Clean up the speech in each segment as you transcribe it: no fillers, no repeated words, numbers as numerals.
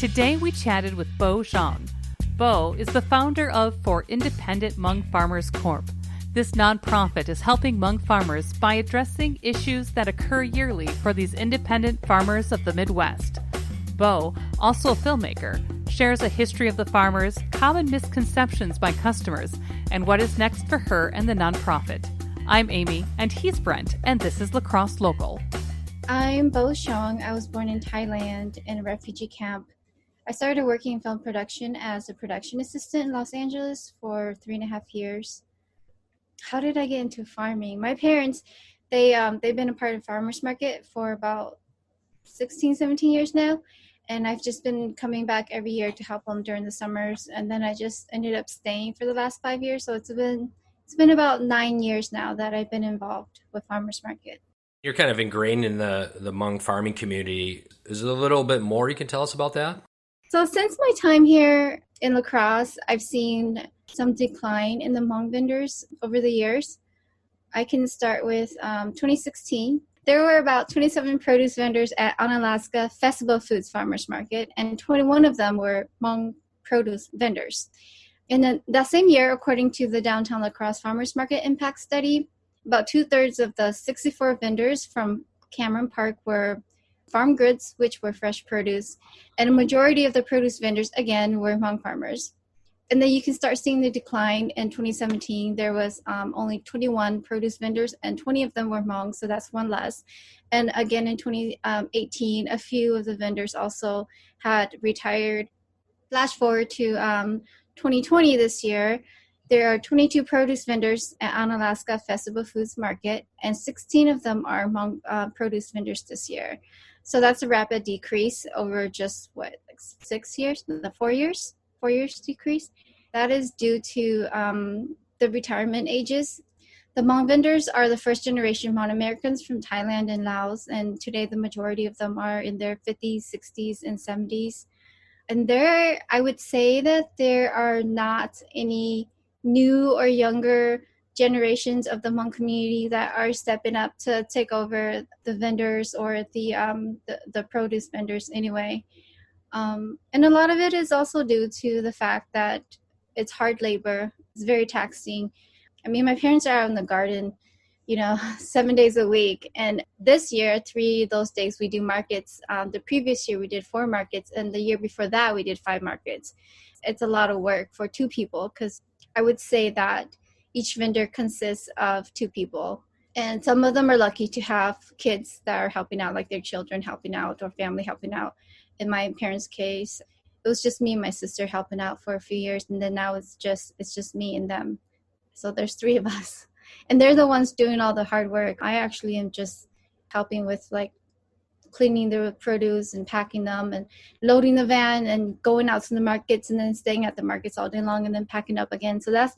Today we chatted with Bao Xiong. Bao is the founder of For Independent Hmong Farmers Corp. This nonprofit is helping Hmong farmers by addressing issues that occur yearly for these independent farmers of the Midwest. Bao, also a filmmaker, shares a history of the farmers, common misconceptions by customers, and what is next for her and the nonprofit. I'm Amy, and he's Brent, and this is La Crosse Local. I'm Bao Xiong. I was born in Thailand in a refugee camp. I started working in film production as a production assistant in Los Angeles for 3.5 years. How did I get into farming? My parents, they've been a part of farmers market for about 16, 17 years now. And I've just been coming back every year to help them during the summers. And then I just ended up staying for the last 5 years. So it's been about 9 years now that I've been involved with farmers market. You're kind of ingrained in the Hmong farming community. Is there a little bit more you can tell us about that? So since my time here in La Crosse, I've seen some decline in the Hmong vendors over the years. I can start with 2016. There were about 27 produce vendors at Onalaska Festival Foods Farmers Market, and 21 of them were Hmong produce vendors. And then that same year, according to the Downtown La Crosse Farmers Market Impact Study, about 2/3 of the 64 vendors from Cameron Park were farm goods, which were fresh produce, and a majority of the produce vendors, again, were Hmong farmers. And then you can start seeing the decline. In 2017, there was only 21 produce vendors, and 20 of them were Hmong, so that's one less. And again, in 2018, a few of the vendors also had retired. Flash forward to 2020 this year, there are 22 produce vendors at Onalaska Festival Foods Market, and 16 of them are Hmong produce vendors this year. So that's a rapid decrease over just, 6 years, 4 years? 4 years decrease. That is due to the retirement ages. The Hmong vendors are the first generation Hmong Americans from Thailand and Laos, and today the majority of them are in their 50s, 60s, and 70s. And I would say that there are not any new or younger generations of the Hmong community that are stepping up to take over the vendors or the produce vendors anyway. And a lot of it is also due to the fact that it's hard labor. It's very taxing. I mean, my parents are out in the garden, 7 days a week. And this year, 3 of those days we do markets. The previous year we did 4 markets, and the year before that we did 5 markets. It's a lot of work for 2 people, because I would say that each vendor consists of 2 people. And some of them are lucky to have kids that are helping out, like their children helping out or family helping out. In my parents' case, it was just me and my sister helping out for a few years, and then now it's just me and them. So there's 3 of us, and they're the ones doing all the hard work. I actually am just helping with cleaning the produce and packing them and loading the van and going out to the markets and then staying at the markets all day long and then packing up again. So that's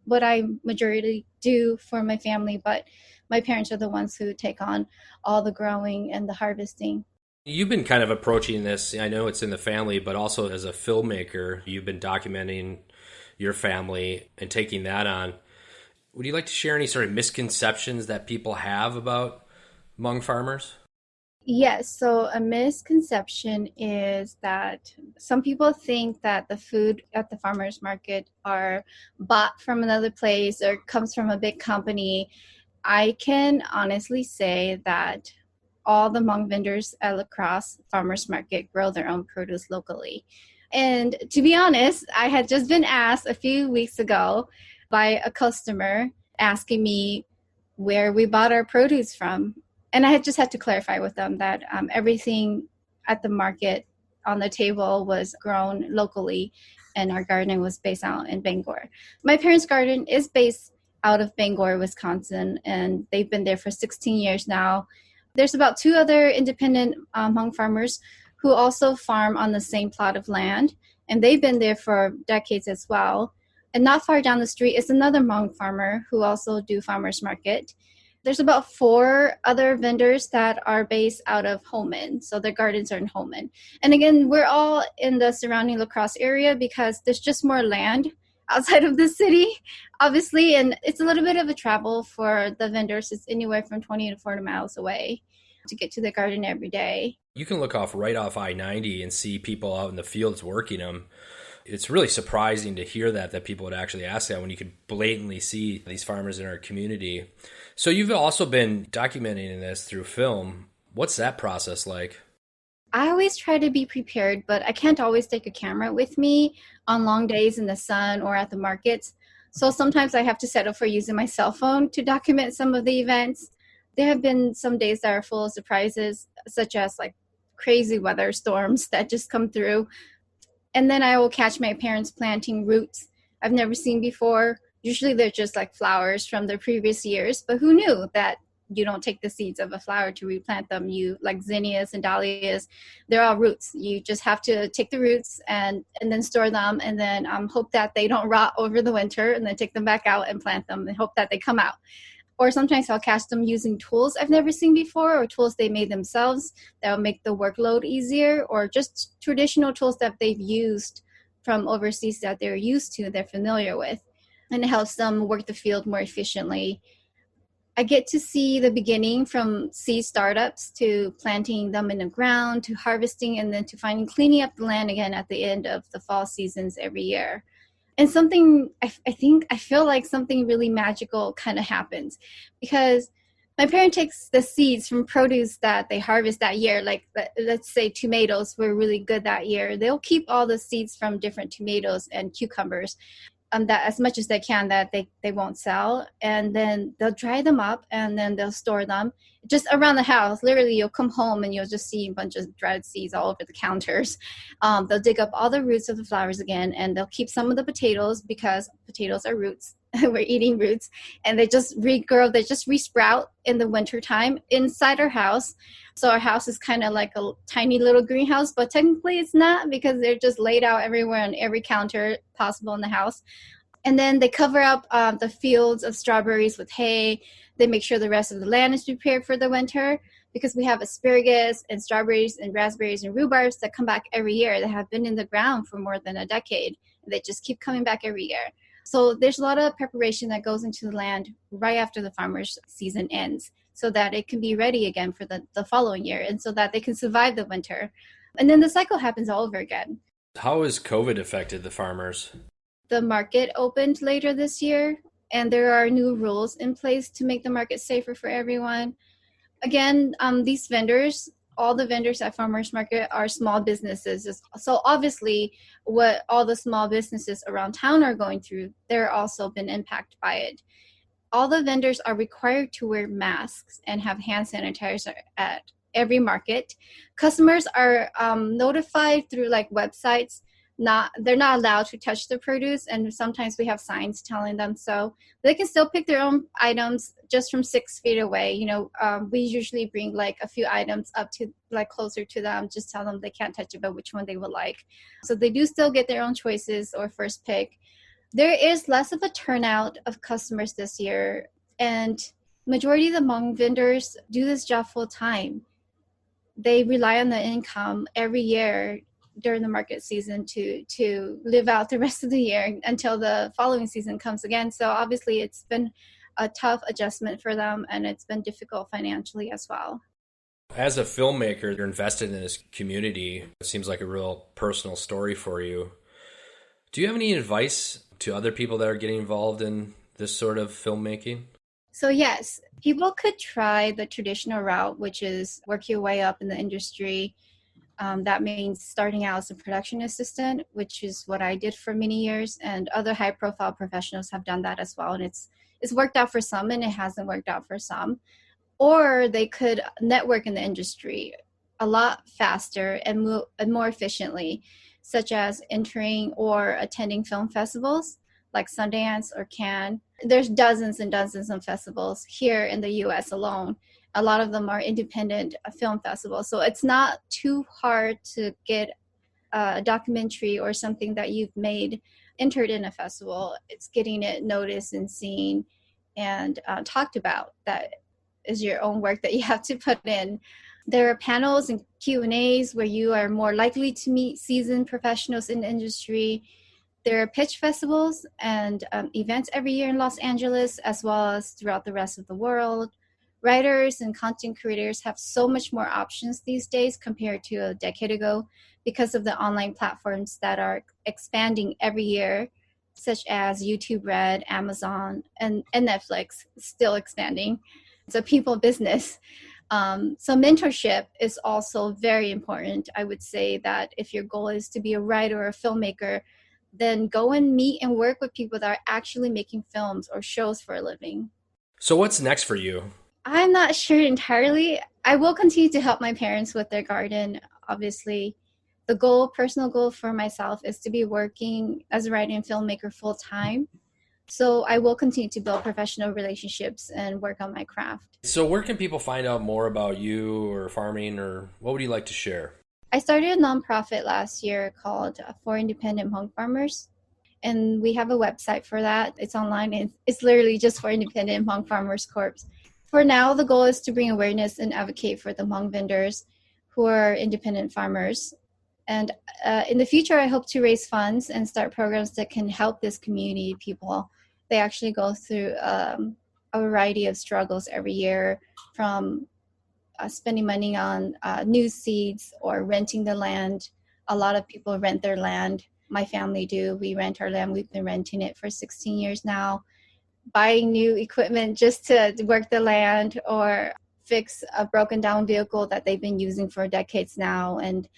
what I majority do for my family, but my parents are the ones who take on all the growing and the harvesting. You've been kind of approaching this, I know it's in the family, but also as a filmmaker, you've been documenting your family and taking that on. Would you like to share any sort of misconceptions that people have about Hmong farmers? Yes, so a misconception is that some people think that the food at the farmers market are bought from another place or comes from a big company. I can honestly say that all the Hmong vendors at La Crosse Farmers Market grow their own produce locally. And to be honest, I had just been asked a few weeks ago by a customer asking me where we bought our produce from. And I had just had to clarify with them that everything at the market on the table was grown locally, and our garden was based out in Bangor. My parents' garden is based out of Bangor, Wisconsin, and they've been there for 16 years now. There's about 2 other independent Hmong farmers who also farm on the same plot of land, and they've been there for decades as well. And not far down the street is another Hmong farmer who also do farmers market. There's about 4 other vendors that are based out of Holman, so their gardens are in Holman. And again, we're all in the surrounding La Crosse area because there's just more land outside of the city, obviously, and it's a little bit of a travel for the vendors. It's anywhere from 20 to 40 miles away. to get to the garden every day. You can look right off I-90 and see people out in the fields working them. It's really surprising to hear that people would actually ask that when you could blatantly see these farmers in our community. So you've also been documenting this through film. What's that process like? I always try to be prepared, but I can't always take a camera with me on long days in the sun or at the markets. So sometimes I have to settle for using my cell phone to document some of the events. There have been some days that are full of surprises, such as like crazy weather storms that just come through. And then I will catch my parents planting roots I've never seen before. Usually they're just like flowers from the previous years, but who knew that you don't take the seeds of a flower to replant them? You like zinnias and dahlias, they're all roots. You just have to take the roots and then store them, and then hope that they don't rot over the winter, and then take them back out and plant them and hope that they come out. Or sometimes I'll catch them using tools I've never seen before, or tools they made themselves that will make the workload easier, or just traditional tools that they've used from overseas that they're used to, they're familiar with. And it helps them work the field more efficiently. I get to see the beginning from seed startups to planting them in the ground, to harvesting, and then to cleaning up the land again at the end of the fall seasons every year. And something, I feel like something really magical kind of happens, because my parent takes the seeds from produce that they harvest that year. Like, let's say tomatoes were really good that year. They'll keep all the seeds from different tomatoes and cucumbers, that as much as they can, that they won't sell. And then they'll dry them up, and then they'll store them just around the house. Literally, you'll come home and you'll just see a bunch of dried seeds all over the counters. They'll dig up all the roots of the flowers again, and they'll keep some of the potatoes, because potatoes are roots. We're eating roots, and they just regrow, they just resprout in the wintertime inside our house. So our house is kind of like a tiny little greenhouse, but technically it's not, because they're just laid out everywhere on every counter possible in the house. And then they cover up the fields of strawberries with hay. They make sure the rest of the land is prepared for the winter, because we have asparagus and strawberries and raspberries and rhubarbs that come back every year, that have been in the ground for more than a decade. They just keep coming back every year. So there's a lot of preparation that goes into the land right after the farmer's season ends, so that it can be ready again for the following year, and so that they can survive the winter. And then the cycle happens all over again. How has COVID affected the farmers? The market opened later this year, and there are new rules in place to make the market safer for everyone. Again, these vendors, all the vendors at farmers market are small businesses. So obviously what all the small businesses around town are going through, they're also been impacted by it. All the vendors are required to wear masks and have hand sanitizer at every market. Customers are notified through like websites. They're not allowed to touch the produce, and sometimes we have signs telling them so. They can still pick their own items just from 6 feet away. We usually bring like a few items up to like closer to them, just tell them they can't touch it, but which one they would like. So they do still get their own choices or first pick. There is less of a turnout of customers this year, and majority of the Hmong vendors do this job full time. They rely on the income every year during the market season to live out the rest of the year until the following season comes again. So obviously it's been a tough adjustment for them, and it's been difficult financially as well. As a filmmaker, you're invested in this community. It seems like a real personal story for you. Do you have any advice to other people that are getting involved in this sort of filmmaking? So yes, people could try the traditional route, which is work your way up in the industry. That means starting out as a production assistant, which is what I did for many years, and other high-profile professionals have done that as well. And it's worked out for some, and it hasn't worked out for some. Or they could network in the industry a lot faster and more efficiently, such as entering or attending film festivals like Sundance or Cannes. There's dozens and dozens of festivals here in the U.S. alone. A lot of them are independent film festivals. So it's not too hard to get a documentary or something that you've made entered in a festival. It's getting it noticed and seen and talked about. That is your own work that you have to put in. There are panels and Q&As where you are more likely to meet seasoned professionals in the industry. There are pitch festivals and events every year in Los Angeles, as well as throughout the rest of the world, Writers and content creators have so much more options these days compared to a decade ago because of the online platforms that are expanding every year, such as YouTube Red, Amazon, and Netflix, still expanding. It's a people business. So mentorship is also very important. I would say that if your goal is to be a writer or a filmmaker, then go and meet and work with people that are actually making films or shows for a living. So what's next for you? I'm not sure entirely. I will continue to help my parents with their garden. Obviously, the personal goal for myself is to be working as a writer and filmmaker full time. So I will continue to build professional relationships and work on my craft. So where can people find out more about you or farming, or what would you like to share? I started a nonprofit last year called For Independent Hmong Farmers. And we have a website for that. It's online, and it's literally just For Independent Hmong Farmers Corp. For now, the goal is to bring awareness and advocate for the Hmong vendors who are independent farmers. And in the future, I hope to raise funds and start programs that can help this community people. They actually go through a variety of struggles every year, from spending money on new seeds or renting the land. A lot of people rent their land. My family do. We rent our land. We've been renting it for 16 years now. Buying new equipment just to work the land, or fix a broken down vehicle that they've been using for decades now, and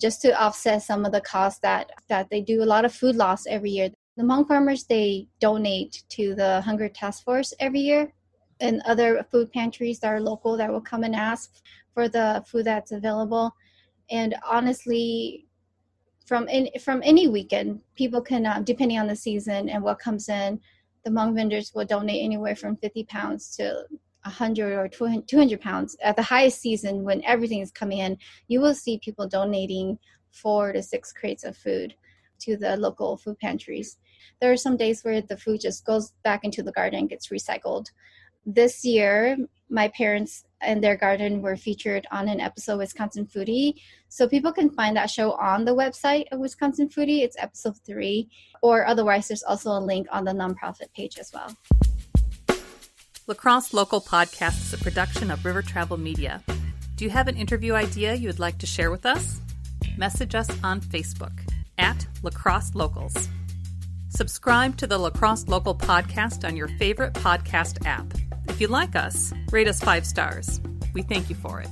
just to offset some of the costs that they do. A lot of food loss every year. The Hmong farmers, they donate to the Hunger Task Force every year, and other food pantries that are local that will come and ask for the food that's available. And honestly, from any weekend, people can, depending on the season and what comes in, the Hmong vendors will donate anywhere from 50 pounds to 100 or 200 pounds. At the highest season, when everything is coming in, you will see people donating 4 to 6 crates of food to the local food pantries. There are some days where the food just goes back into the garden and gets recycled. This year, my parents and their garden were featured on an episode of Wisconsin Foodie. So people can find that show on the website of Wisconsin Foodie. It's episode 3. Or otherwise, there's also a link on the nonprofit page as well. La Crosse Local Podcast is a production of River Travel Media. Do you have an interview idea you would like to share with us? Message us on Facebook at La Crosse Locals. Subscribe to the La Crosse Local Podcast on your favorite podcast app. If you like us, rate us 5 stars. We thank you for it.